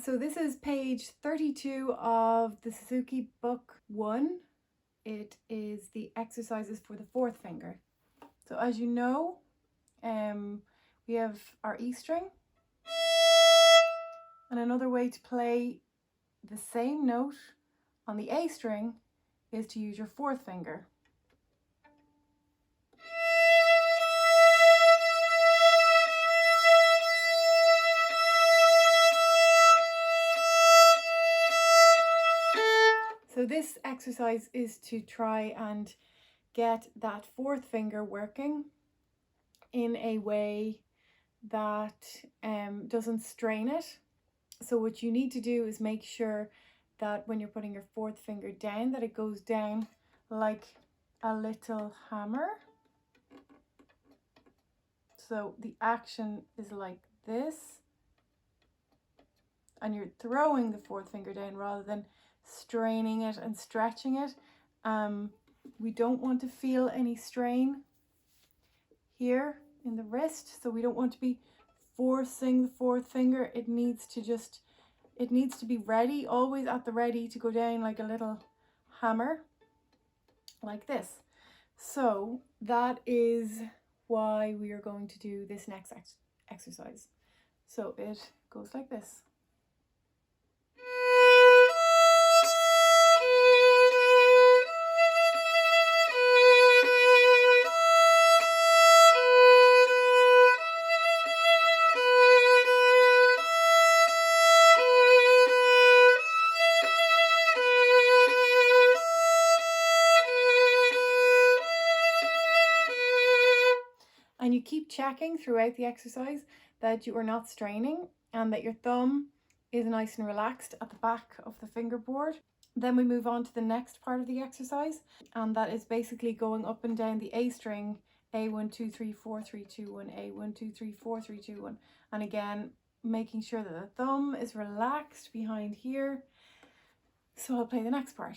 So this is page 32 of the Suzuki book 1. It is the exercises for the 4th finger. So as you know, we have our E string. And another way to play the same note on the A string is to use your 4th finger. So this exercise is to try and get that 4th finger working in a way that doesn't strain it. So what you need to do is make sure that when you're putting your 4th finger down, that it goes down like a little hammer. So the action is like this, and you're throwing the 4th finger down rather than straining it and stretching it. We don't want to feel any strain here in the wrist, so we don't want to be forcing the 4th finger. It needs to be ready, always at the ready, to go down like a little hammer, like this. So that is why we are going to do this next exercise. So it goes like this. And you keep checking throughout the exercise that you are not straining and that your thumb is nice and relaxed at the back of the fingerboard. Then we move on to the next part of the exercise, and that is basically going up and down the A string, A1, 2, 3, 4, 3, 2, 1, A1, 2, 3, 4, 3, 2, 1. And again, making sure that the thumb is relaxed behind here. So I'll play the next part.